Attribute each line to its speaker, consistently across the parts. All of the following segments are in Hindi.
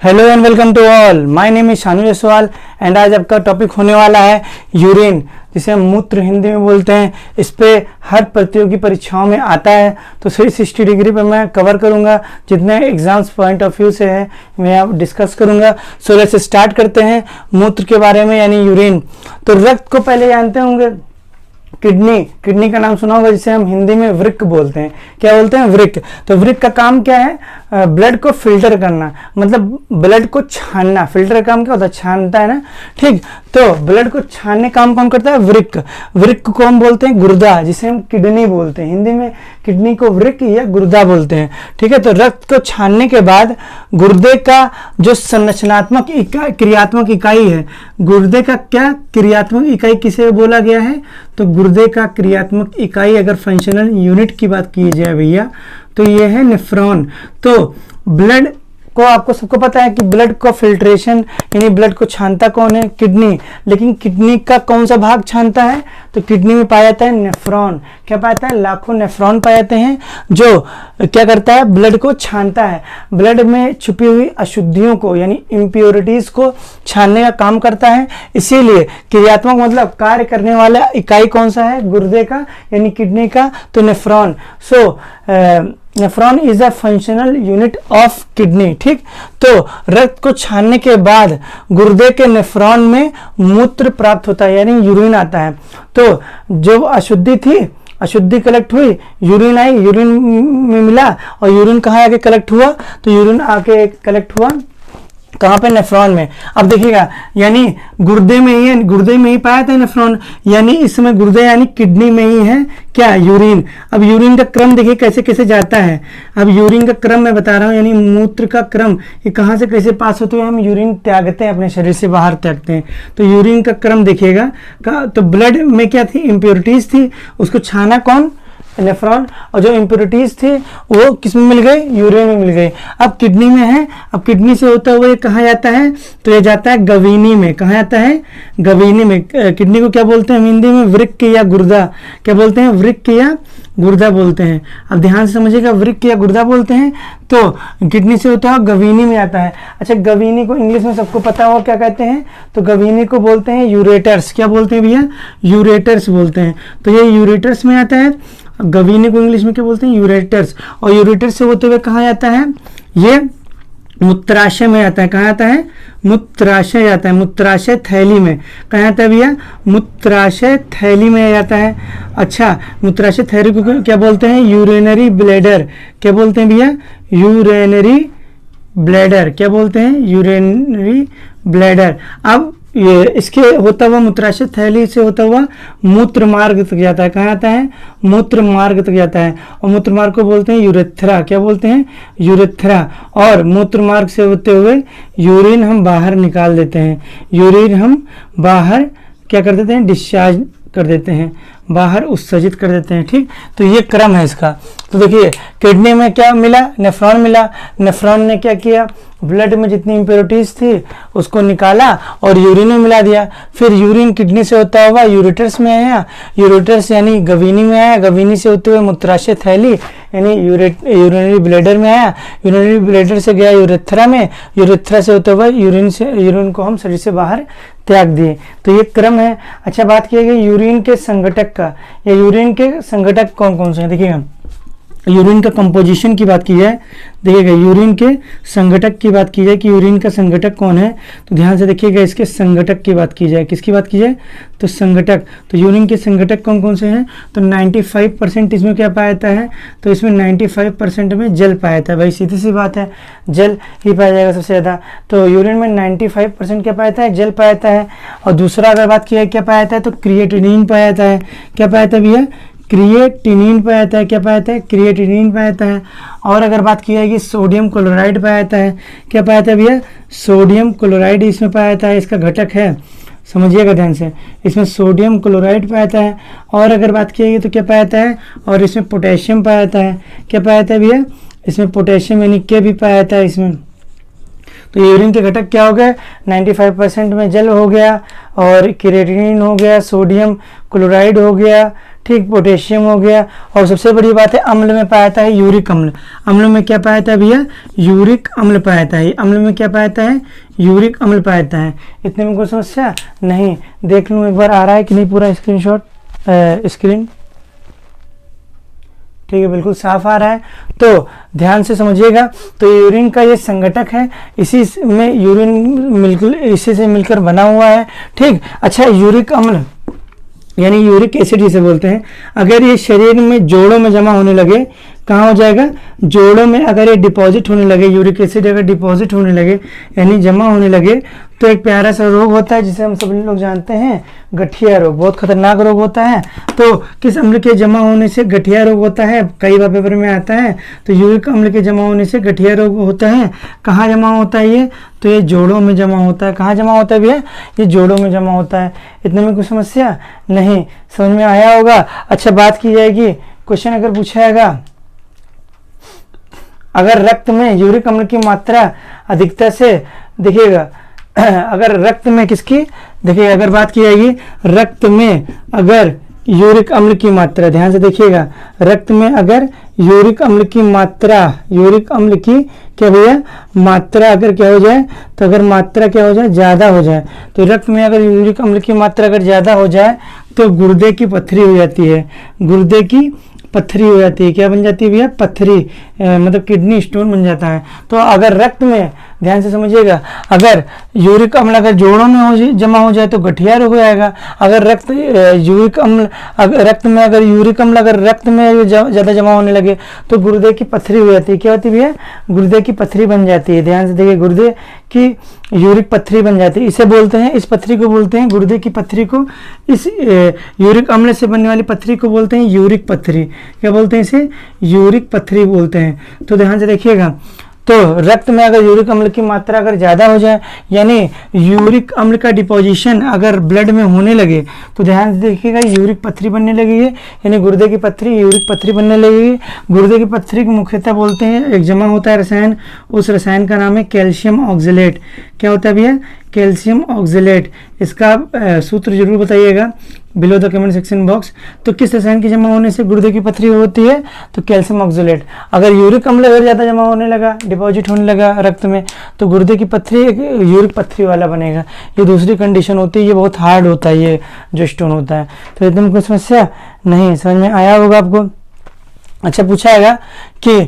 Speaker 1: Hello and welcome to all, my name is Shanu Jaswal and आज आपका टॉपिक होने वाला है यूरिन, जिसे हम मूत्र हिंदी में बोलते हैं। इस पे हर प्रतियोगी परीक्षाओं में आता है, तो 360 डिग्री पे मैं कवर करूंगा। जितने एग्जाम्स पॉइंट ऑफ व्यू से है मैं आप डिस्कस करूंगा। सो लेट्स स्टार्ट करते हैं मूत्र के बारे में, यानी यूरिन। तो रक्त को पहले जानते होंगे, किडनी का नाम सुना होगा, जिसे हम हिंदी में वृक्क बोलते हैं। क्या बोलते हैं? वृक्क। तो वृक्क का काम क्या है? ब्लड को फिल्टर करना, मतलब ब्लड को छानना। फिल्टर का काम क्या होता है? छानता है ना, ठीक। तो ब्लड को छानने काम कौन करता है? वृक्क। वृक्क को हम बोलते हैं गुर्दा, जिसे हम किडनी बोलते हैं। हिंदी में किडनी को वृक्क या गुर्दा बोलते हैं, ठीक है। तो रक्त को छानने के बाद गुर्दे का जो संरचनात्मक क्रियात्मक इकाई है, गुर्दे का क्या क्रियात्मक इकाई किसे बोला गया है? तो गुर्दे का क्रियात्मक इकाई, अगर फंक्शनल यूनिट की बात की जाए भैया, तो ये है नेफ्रॉन। तो ब्लड को आपको सबको पता है कि ब्लड को फिल्ट्रेशन यानी ब्लड को छानता कौन है? किडनी। लेकिन किडनी का कौन सा भाग छानता है? तो किडनी में पाया जाता है नेफ्रॉन। क्या पाया है? लाखों नेफ्रॉन पाए जाते हैं, जो क्या करता है? ब्लड को छानता है। ब्लड में छुपी हुई अशुद्धियों को यानी इम्प्योरिटीज को छानने का काम करता है। इसीलिए क्रियात्मक मतलब कार्य करने वाला इकाई कौन सा है? गुर्दे का यानी किडनी का, तो nephron. So nephron is a functional unit of kidney, ठीक। तो रक्त को छानने के बाद गुर्दे के नेफ्रॉन में मूत्र प्राप्त होता है, यानी यूरिन आता है। तो जो अशुद्धि थी, अशुद्धि कलेक्ट हुई, यूरिन आई, यूरिन में मिला, और यूरिन कहाँ आके कलेक्ट हुआ? तो यूरिन आके कलेक्ट हुआ कहाँ पे? नेफ्रॉन में। अब देखिएगा, यानी गुर्दे में ही है, गुर्दे में ही पाया था नेफ्रॉन, यानी इसमें गुर्दे यानी किडनी में ही है क्या? यूरिन। अब यूरिन का क्रम देखिए कैसे कैसे जाता है। अब यूरिन का क्रम मैं बता रहा हूँ, यानी मूत्र का क्रम, ये कहाँ से कैसे पास होते हुए हम यूरिन त्यागते हैं, अपने शरीर से बाहर त्यागते हैं। तो यूरिन का क्रम देखिएगा, तो ब्लड में क्या थी? इम्प्योरिटीज थी, उसको छाना कौन? नेफ्रॉन। और जो इम्प्योरिटीज थी वो किस में मिल गई? यूरिन में मिल गई। अब किडनी में है, अब किडनी से होता हुआ ये कहाँ जाता है? तो ये जाता है गवीनी में। कहाँ जाता है? गवीनी में। किडनी को क्या बोलते हैं हिंदी में? वृक्क या गुर्दा। क्या बोलते हैं? वृक्क या गुर्दा बोलते हैं। अब ध्यान से समझिएगा, वृक्क या गुर्दा बोलते हैं। तो किडनी से होता है गवीनी में आता है। अच्छा, गवीनी को इंग्लिश में सबको पता होगा क्या कहते हैं? तो गवीनी को बोलते हैं यूरेटर्स। क्या बोलते हैं भैया? यूरेटर्स बोलते हैं। तो ये यूरेटर्स में आता है। गवीनी को इंग्लिश में क्या बोलते हैं? यूरेटर्स। और यूरेटर्स से होते हुए कहाँ आता है? ये मूत्राशय में आता है। कहाँ आता है? मूत्राशय आता है, मूत्राशय थैली में। कहाँ आता है भैया? मूत्राशय थैली में जाता है। अच्छा, मूत्राशय थैली को क्या बोलते हैं? Urinary bladder. क्या बोलते हैं भैया? Urinary bladder. क्या बोलते हैं? Urinary bladder. अब ये इसके होता हुआ मूत्राशय थैली से होता हुआ मूत्र मार्ग तक जाता है। कहाँ आता है? मूत्र मार्ग तक जाता है। और मूत्र मार्ग को बोलते हैं यूरेथ्रा। क्या बोलते हैं? यूरेथ्रा। और मूत्र मार्ग से होते हुए यूरिन हम बाहर निकाल देते हैं। यूरिन हम बाहर क्या कर देते हैं? डिस्चार्ज कर देते हैं, बाहर उत्सर्जित कर देते हैं, ठीक। तो ये क्रम है इसका। तो देखिए, किडनी में क्या मिला? नेफ्रॉन मिला। नेफ्रॉन ने क्या किया? ब्लड में जितनी इम्प्योरिटीज थी उसको निकाला और यूरिन में मिला दिया। फिर यूरिन किडनी से होता हुआ यूरेटर्स में आया, यूरेटर्स यानी गवीनी में आया, गवीनी से होते हुए मूत्राशय थैली यानी यूरिनरी ब्लैडर में आया, यूरिनरी ब्लैडर से गया यूरेथ्रा में, यूरेथ्रा से होते हुए यूरिन को हम शरीर से बाहर त्याग दिए। तो ये क्रम है। अच्छा, बात की गई यूरिन के संघटक का, या यूरिन के संघटक कौन कौन से हैं? देखिएगा, यूरिन का कंपोजिशन की बात की जाए, देखिएगा यूरिन के संघटक की बात की जाए कि यूरिन का संघटक कौन है, तो ध्यान से देखिएगा, इसके संघटक की बात की जाए। किसकी बात की जाए? तो संघटक। तो यूरिन के संघटक कौन कौन से हैं? तो 95% इसमें क्या पाया जाता है? तो इसमें 95% में जल पाया जाता है। भाई सीधी सी बात है, जल ही पाया जाएगा सबसे ज़्यादा। तो यूरिन में 95% क्या पाया जाता है? जल पाया जाता है। और दूसरा अगर बात की जाए क्या पाया जाता है? तो क्रिएटिनिन पाया जाता है। क्या पाया जाता है भैया? क्रिएटिनिन पाया जाता है। क्या पाया जाता है? क्रिएटिनिन पाया जाता है। और अगर बात की जाएगी सोडियम क्लोराइड पाया जाता है। क्या पाया जाता है भैया? सोडियम क्लोराइड इसमें पाया जाता है, इसका घटक है, समझिएगा ध्यान से। इसमें सोडियम क्लोराइड पाया जाता है। और अगर बात की जाएगी तो क्या पाया जाता है? और इसमें पोटेशियम पाया जाता है। क्या पाया जाता है भैया? इसमें पोटेशियम यानी के भी पाया जाता है इसमें। तो यूरिन के घटक क्या हो गए? 95% में जल हो गया, और क्रिएटिनिन हो गया, सोडियम क्लोराइड हो गया, ठीक, पोटेशियम हो गया। और सबसे बड़ी बात है अम्ल में पाया जाता है यूरिक अम्ल। अम्ल में क्या पाया जाता है भैया? यूरिक अम्ल पाया जाता है। अम्ल में क्या पाया जाता है? यूरिक अम्ल पाया जाता है। इतने में कोई समस्या नहीं। देख लूँ एक बार आ रहा है कि नहीं पूरा स्क्रीनशॉट स्क्रीन? ठीक है, बिल्कुल साफ आ रहा है। तो ध्यान से समझिएगा। तो यूरिन का ये संघटक है, इसी में यूरिन बिल्कुल इसी से मिलकर बना हुआ है। ठीक, अच्छा, यूरिक अम्ल यानी यूरिक एसिड जिसे बोलते हैं, अगर ये शरीर में जोड़ों में जमा होने लगे, कहाँ हो जाएगा? जोड़ों में अगर ये डिपॉजिट होने लगे, यूरिक एसिड अगर डिपॉजिट होने लगे यानी जमा होने लगे, तो एक प्यारा सा रोग होता है जिसे हम सभी लोग जानते हैं, गठिया रोग। बहुत खतरनाक रोग होता है। तो किस अम्ल के जमा होने से गठिया रोग होता है? कई बार पेपर में आता है। तो यूरिक अम्ल के जमा होने से गठिया रोग होता है। कहाँ जमा होता है ये? तो ये जोड़ों में जमा होता है। कहाँ जमा होता है भैया? ये जोड़ों में जमा होता है। इतने में कोई समस्या नहीं, समझ में आया होगा। अच्छा, बात की जाएगी, क्वेश्चन अगर पूछा जाएगा, अगर रक्त में यूरिक अम्ल की मात्रा अधिकता से, देखिएगा अगर रक्त में किसकी, देखिए अगर बात की जाएगी रक्त में अगर यूरिक अम्ल की मात्रा, ध्यान से देखिएगा, रक्त में अगर यूरिक अम्ल की मात्रा, यूरिक अम्ल की क्या भैया मात्रा अगर क्या हो जाए, तो अगर मात्रा क्या हो जाए, ज़्यादा हो जाए, तो रक्त में अगर यूरिक अम्ल की मात्रा अगर ज़्यादा हो जाए तो गुर्दे की पत्थरी हो जाती है। गुर्दे की पत्थरी हो जाती है। क्या बन जाती है भैया? पत्थरी, मतलब किडनी स्टोन बन जाता है। तो अगर रक्त में, ध्यान से समझिएगा, अगर यूरिक अम्ल अगर जोड़ों में जमा हो जाए तो गठिया रोग हो जाएगा। अगर रक्त यूरिक अम्ल अगर रक्त में अगर यूरिक अम्ल अगर रक्त में ज़्यादा जमा होने लगे तो गुर्दे की पत्थरी हो जाती है। क्या होती है भैया? गुर्दे की पत्थरी बन जाती है। ध्यान से देखिए, गुर्दे की यूरिक पत्थरी बन जाती है। इसे बोलते हैं, इस पत्थरी को बोलते हैं, गुर्दे की पत्थरी को, इस यूरिक अम्ल से बनने वाली पत्थरी को बोलते हैं यूरिक पत्थरी। क्या बोलते हैं इसे? यूरिक पत्थरी बोलते हैं। तो ध्यान से देखिएगा, तो रक्त में अगर यूरिक अम्ल की मात्रा अगर ज़्यादा हो जाए, यानी यूरिक अम्ल का डिपोजिशन अगर ब्लड में होने लगे, तो ध्यान से देखिएगा यूरिक पत्थरी बनने लगेगी, यानी गुर्दे की पत्थरी यूरिक पत्थरी बनने लगेगी। गुर्दे की पत्थरी को मुख्यतः बोलते हैं, एक जमा होता है रसायन, उस रसायन का नाम है कैल्शियम ऑक्जेलेट। क्या होता है भैया? Calcium oxalate. इसका सूत्र जरूर बताइएगा below the comment section box. तो किस रसायन की जमा होने से गुर्दे की पत्थरी होती है? तो कैल्शियम ऑक्जेलेट। अगर यूरिक अम्ल अगर ज़्यादा जमा होने लगा, डिपॉजिट होने लगा रक्त में, तो गुर्दे की पत्थरी एक यूरिक पत्थरी वाला बनेगा। ये दूसरी कंडीशन होती है, ये बहुत हार्ड होता है ये जो स्टोन होता है। तो एकदम कोई समस्या नहीं, समझ में आया होगा आपको। अच्छा, पूछा है कि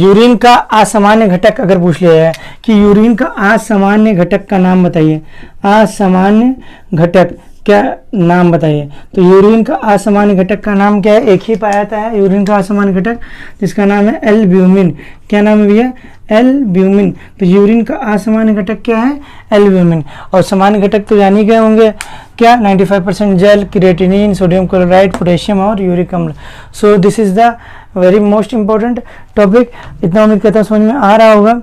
Speaker 1: यूरिन का असामान्य घटक अगर पूछ लिया जाए कि यूरिन का असामान्य घटक का नाम बताइए, असामान्य घटक क्या नाम बताइए। तो यूरिन का असामान्य घटक का नाम क्या है? एक ही पाया जाता है यूरिन का असामान्य घटक, जिसका नाम है एल्ब्यूमिन। क्या नाम है भैया? एल्ब्यूमिन। तो यूरिन का असामान्य घटक क्या है? एल्ब्यूमिन। और सामान्य घटक तो जान ही गए होंगे क्या? 95% जल, क्रिएटिनिन, सोडियम क्लोराइड, पोटेशियम और यूरिक अम्ल। So this is the very most important topic. इतना उम्मीद करता हूँ समझ में आ रहा होगा।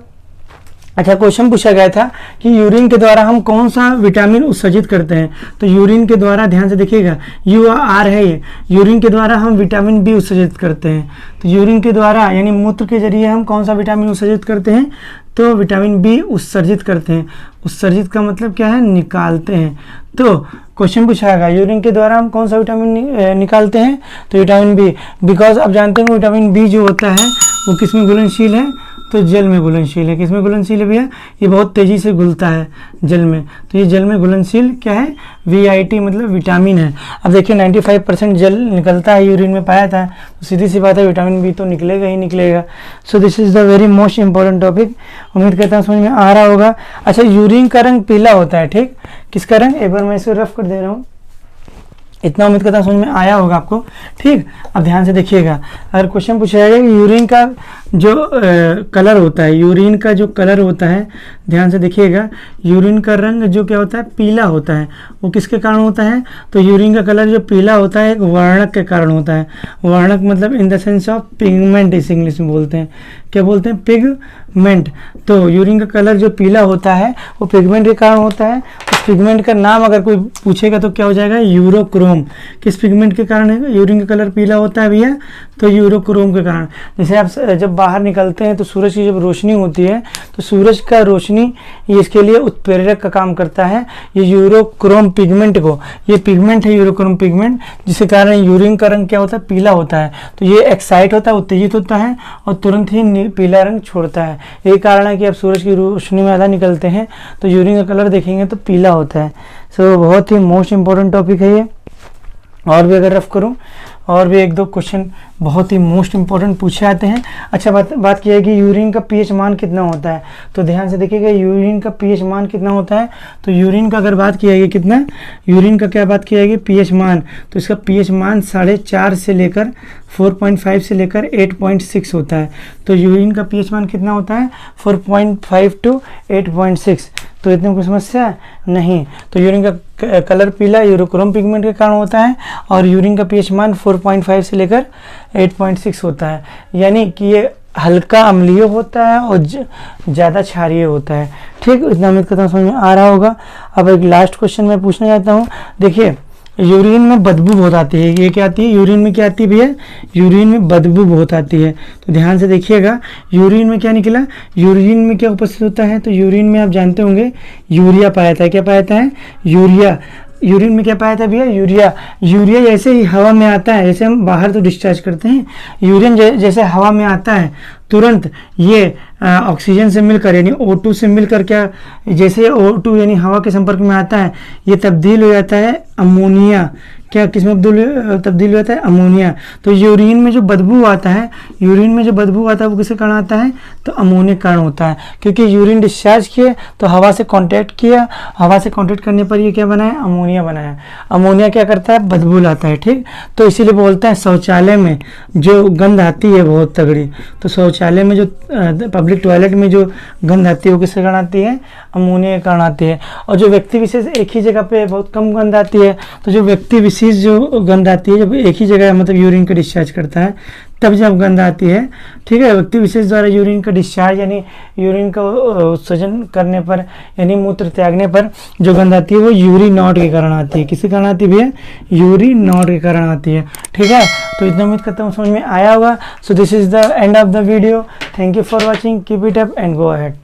Speaker 1: अच्छा, क्वेश्चन पूछा गया था कि यूरिन के द्वारा हम कौन सा विटामिन उत्सर्जित करते हैं। तो यूरिन के द्वारा, ध्यान से देखिएगा, UR है ये, यूरिन के द्वारा हम विटामिन बी उत्सर्जित करते हैं। तो यूरिन के द्वारा यानी मूत्र के जरिए हम कौन सा विटामिन उत्सर्जित करते हैं? तो विटामिन बी उत्सर्जित करते हैं। उत्सर्जित का मतलब क्या है? निकालते हैं। तो क्वेश्चन पूछा गया यूरिन के द्वारा हम कौन सा विटामिन निकालते हैं? तो विटामिन बी। बिकॉज आप जानते हैं विटामिन बी जो होता है वो किस में घुलनशील है? तो जल में घुलनशील है। किस में घुलनशील है भैया? ये बहुत तेजी से घुलता है जल में। तो ये जल में घुलनशील क्या है? VIT मतलब विटामिन है। अब देखिए 95% जल निकलता है यूरिन में पाया था, तो सीधी सी बात है विटामिन बी तो निकलेगा ही निकलेगा। So this is the very most important topic. उम्मीद करता हूँ समझ में आ रहा होगा। अच्छा, यूरिन का रंग पीला होता है, ठीक? किसका रंग? एक बार मैं इसे रफ कर दे रहा हूँ। इतना उम्मीद करता हूँ समझ में आया होगा आपको, ठीक? अब ध्यान से देखिएगा, अगर क्वेश्चन पूछा जाएगा कि यूरिन का जो कलर होता है, यूरिन का जो कलर होता है, ध्यान से देखिएगा, यूरिन का रंग जो क्या होता है? पीला होता है। वो किसके कारण होता है? तो यूरिन का कलर जो पीला होता है एक वर्णक के कारण होता है। वर्णक मतलब in the sense of pigment, इसे इंग्लिश में बोलते हैं। क्या बोलते हैं? पिगमेंट। तो यूरिन का कलर जो पीला होता है वो पिगमेंट के कारण होता है। पिगमेंट का नाम अगर कोई पूछेगा तो क्या हो जाएगा, यूरोक्रोम। किस पिगमेंट के कारण यूरिन का कलर पीला होता है भैया, तो यूरोक्रोम के कारण। जैसे आप जब बाहर निकलते हैं तो सूरज की जब रोशनी होती है तो सूरज का रोशनी ये इसके लिए उत्प्रेरक का काम करता है, ये यूरोक्रोम पिगमेंट को, ये पिगमेंट है यूरोक्रोम पिगमेंट, जिसके कारण यूरिन का रंग क्या होता है, पीला होता है। तो ये एक्साइट होता है, उत्तेजित होता है और तुरंत ही पीला रंग छोड़ता है। यही कारण है कि आप सूरज की रोशनी में ज़्यादा निकलते हैं तो यूरिन का कलर देखेंगे तो पीला होता है। सो बहुत ही मोस्ट इंपॉर्टेंट टॉपिक है ये। और भी अगर रफ करूं, और भी एक दो क्वेश्चन बहुत ही मोस्ट इंपॉर्टेंट पूछे आते हैं। अच्छा, बात की है कि यूरिन का पीएच मान कितना होता है, तो ध्यान से देखिएगा यूरिन का पीएच मान कितना होता है। तो यूरिन का अगर बात की जाएगी कितना, यूरिन का क्या बात की जाएगी, पीएच मान, तो इसका पीएच मान 4.5 से लेकर 4.5 से लेकर 8.6 होता है। तो यूरिन का पीएच मान कितना होता है, 4.5 टू 8.6। तो इतनी कोई समस्या नहीं। तो यूरिन का कलर पीला यूरोक्रोम पिगमेंट के कारण होता है और यूरिन का पीएच मान 4.5 से लेकर 8.6 होता है, यानी कि ये हल्का अम्लीय होता है और ज़्यादा क्षारीय होता है। ठीक, इतना उम्मीद करता हूँ समझ में आ रहा होगा। अब एक लास्ट क्वेश्चन मैं पूछना चाहता हूँ। देखिए, यूरिन में बदबू बहुत आती है, ये क्या आती है, यूरिन में क्या आती है भैया, यूरिन में बदबू बहुत आती है। तो ध्यान से देखिएगा, यूरिन में क्या निकला, यूरिन में क्या उपस्थित होता है, तो यूरिन में आप जानते होंगे यूरिया पाया जाता है। क्या पाया जाता है, यूरिया। यूरिन में क्या पाया था भैया, यूरिया। यूरिया जैसे ही हवा में आता है, जैसे हम बाहर तो डिस्चार्ज करते हैं, यूरिन जैसे हवा में आता है तुरंत ये ऑक्सीजन से मिलकर यानी O2 से मिलकर क्या, जैसे O2 यानी हवा के संपर्क में आता है, ये तब्दील हो जाता है अमोनिया। क्या किस में तब्दील हो जाता है, अमोनिया। तो यूरिन में जो बदबू आता है, यूरिन में जो बदबू आता है वो किसके कारण आता है, तो अमोनिया कारण होता है। क्योंकि यूरिन डिस्चार्ज किए तो हवा से कांटेक्ट किया, हवा से कांटेक्ट करने पर ये क्या बनाया, अमोनिया बनाया। अमोनिया क्या करता है, बदबू लाता है। ठीक, तो इसीलिए बोलते हैं शौचालय में जो गंध आती है बहुत तगड़ी, तो शौचालय में जो पब्लिक टॉयलेट में जो गंध आती है वो किसके कारण आती है, अमोनिया के कारण आती है। और जो व्यक्ति विशेष एक ही जगह पे बहुत कम गंध आती है, तो जो व्यक्ति विशेष जो गंध आती है जब एक ही जगह मतलब यूरिन का डिस्चार्ज करता है तब जब गंध आती है। ठीक है, व्यक्ति विशेष द्वारा यूरिन का डिस्चार्ज यानी यूरिन का उत्सर्जन करने पर यानी मूत्र त्यागने पर जो गंध आती है वो यूरिनॉड के कारण आती है। किसके कारण आती है भैया, यूरिनॉड के कारण आती है। ठीक है, तो इतना उम्मीद करता हूँ समझ में आया होगा। So this is the end of the video. Thank you for watching, keep it up and go ahead.